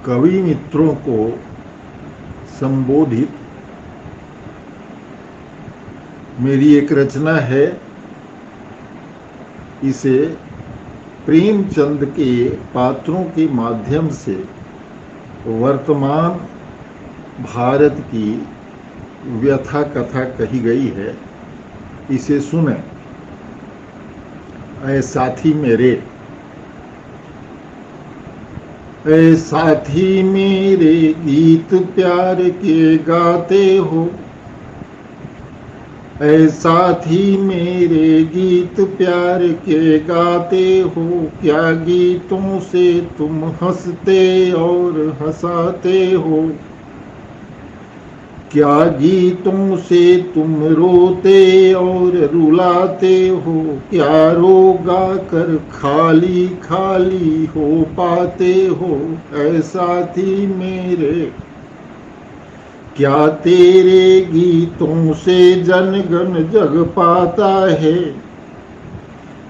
कवि मित्रों को संबोधित मेरी एक रचना है। इसे प्रेमचंद के पात्रों के माध्यम से वर्तमान भारत की व्यथा कथा कही गई है। इसे सुने। ऐ साथी मेरे, ऐ साथी मेरे गीत प्यार के गाते हो। ऐ साथी मेरे गीत प्यार के गाते हो। क्या गीतों से तुम हंसते और हंसाते हो। क्या गीतों से तुम रोते और रुलाते हो। क्या रोगा कर खाली खाली हो पाते हो। ऐ साथी मेरे, क्या तेरे गीतों से जनगण जग पाता है।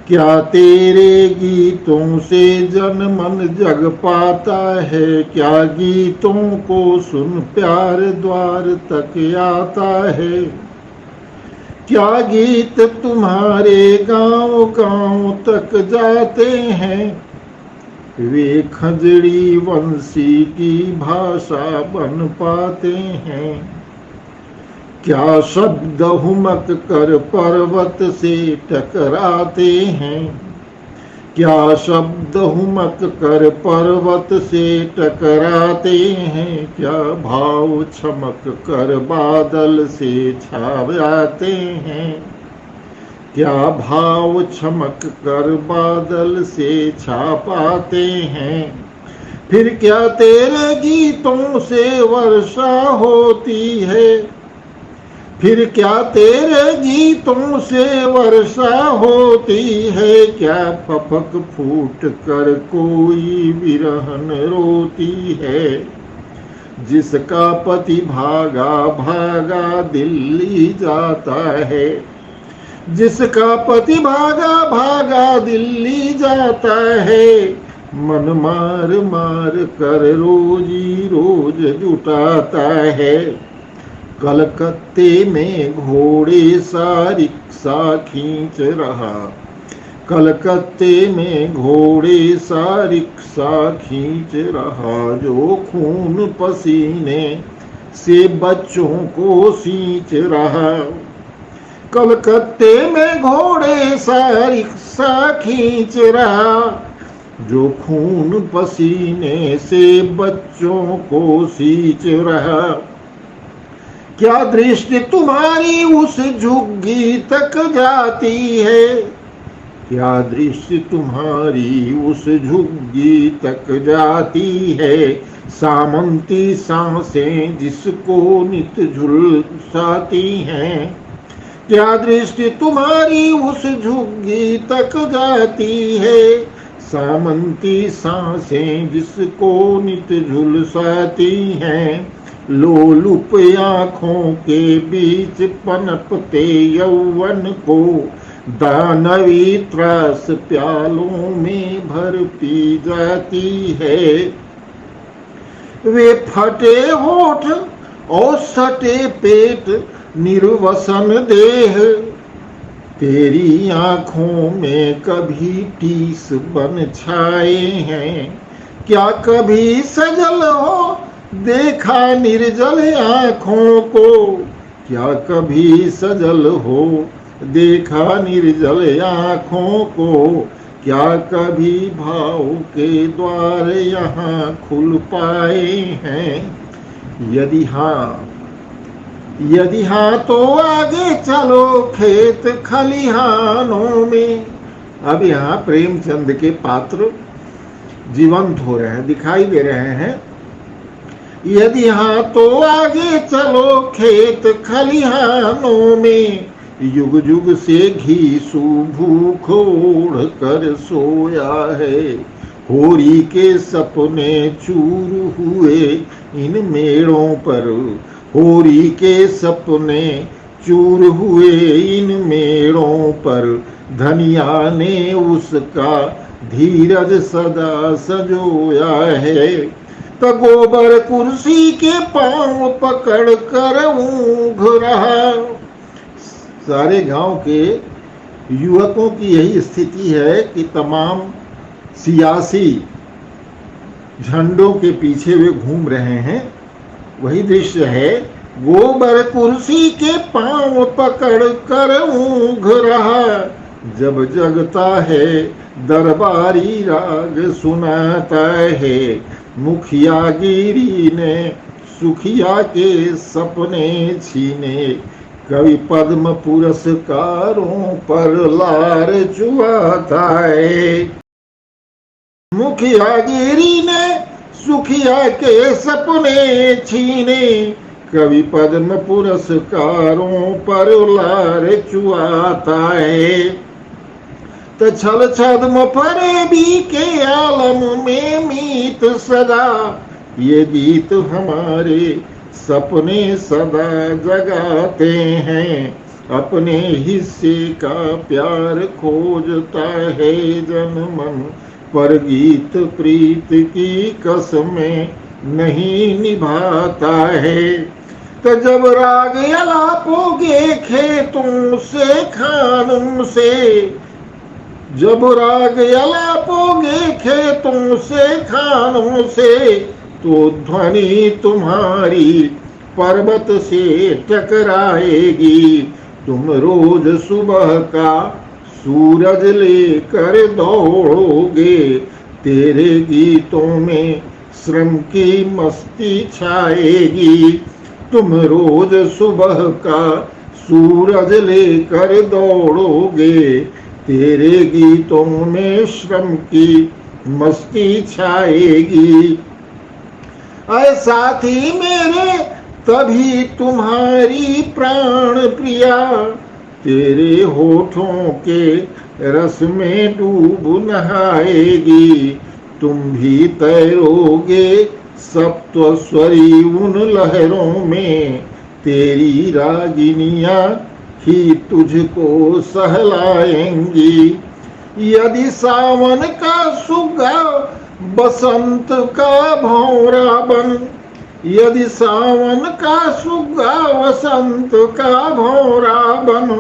क्या तेरे गीतों से जन मन जग पाता है। क्या गीतों को सुन प्यार द्वार तक आता है। क्या गीत तुम्हारे गांव गांव तक जाते हैं। वे खजड़ी वंशी की भाषा बन पाते हैं। क्या शब्द हुमक कर पर्वत से टकराते हैं। क्या शब्द हुमक कर पर्वत से टकराते हैं। क्या भाव चमक कर बादल से छा जाते हैं। क्या भाव चमक कर बादल से छा पाते हैं। फिर क्या तेरे गीतों से वर्षा होती है। फिर क्या तेरे गीतों से वर्षा होती है। क्या पपक फूट कर कोई विरहन रोती है। जिसका पति भागा भागा दिल्ली जाता है। जिसका पति भागा भागा दिल्ली जाता है। मन मार मार कर रोजी रोज जुटाता है। कलकत्ते में घोड़े सा रिक्शा खींच रहा। कलकत्ते में घोड़े सा रिक्शा खींच रहा। जो खून पसीने से बच्चों को सींच रहा। कलकत्ते में घोड़े सा रिक्शा खींच रहा। जो खून पसीने से बच्चों को सींच रहा। क्या दृष्टि तुम्हारी उस झुग्गी तक जाती है। क्या दृष्टि तुम्हारी उस झुग्गी तक जाती है। सामंती सांसें जिसको नित झुलसाती हैं। क्या दृष्टि तुम्हारी उस झुग्गी तक जाती है। सामंती सांसें जिसको नित झुलसाती हैं। लोलुप आँखों के बीच पनपते यौवन को दानवी त्रास प्यालों में भर पी जाती है। वे फटे होठ और सटे पेट निर्वसन देह। तेरी आँखों में कभी टीस बन छाए हैं। क्या कभी सजल हो देखा निर्जल आँखों को। क्या कभी सजल हो देखा निर्जल आँखों को। क्या कभी भाव के द्वार यहाँ खुल पाए हैं। यदि हाँ तो आगे चलो खेत खलिहानों में। अब यहाँ प्रेमचंद के पात्र जीवंत हो रहे हैं, दिखाई दे रहे हैं। यदि हाँ तो आगे चलो खेत खलिहानों में। युग युग से घीसू भूख ओढ़ कर सोया है। होरी के सपने चूर हुए इन मेड़ों पर। होरी के सपने चूर हुए इन मेड़ों पर। धनिया ने उसका धीरज सदा सजोया है। तो गोबर कुर्सी के पांव पकड़ कर ऊँघ रहा। सारे गांव के युवकों की यही स्थिति है कि तमाम सियासी झंडों के पीछे वे घूम रहे हैं। वही दृश्य है, गोबर कुर्सी के पांव पकड़ कर ऊँघ रहा। जब जगता है दरबारी राग सुनाता है, मुखिया गिरी ने सुखिया के सपने छीने, कवि पद्म पुरस्कारों पर लार चुहाता है। मुखिया गिरी ने सुखिया के सपने छीने, कवि पद्म पुरस्कारों पर लार चुहाता है। तो छल छद्म फरेबी के आलम में मीत सदा, ये गीत हमारे सपने सदा जगाते हैं। अपने हिस्से का प्यार खोजता है जन मन, पर गीत प्रीत की कसमें नहीं निभाता है। तो जब राग अलापोगे खेतों से खानों से, जब राग अलापोगे खेतों से खानों से, तो ध्वनि तुम्हारी पर्वत से टकराएगी। तुम रोज सुबह का सूरज लेकर दौड़ोगे, तेरे गीतों में श्रम की मस्ती छाएगी। तुम रोज सुबह का सूरज लेकर दौड़ोगे, तेरे गीतों में श्रम की मस्ती छाएगी। अरे साथी मेरे तभी तुम्हारी प्राण प्रिया, तेरे होठों के रस में डूब नहाएगी। तुम भी तैरोगे सप्तस्वरी उन लहरों में, तेरी रागिनियां ही तुझको सहलाएंगी। यदि सावन का सुगा बसंत का भौरा बन, यदि सावन का सुगा वसंत का भौरा बन,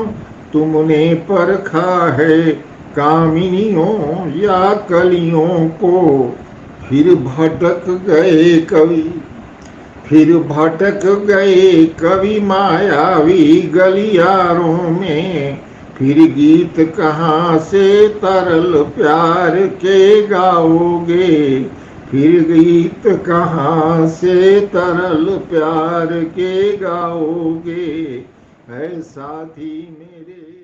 तुमने परखा है कामिनियों या कलियों को, फिर भटक गए कवि, फिर भटक गए कवि मायावी गलियारों में। फिर गीत कहाँ से तरल प्यार के गाओगे, फिर गीत कहाँ से तरल प्यार के गाओगे। है साथी मेरे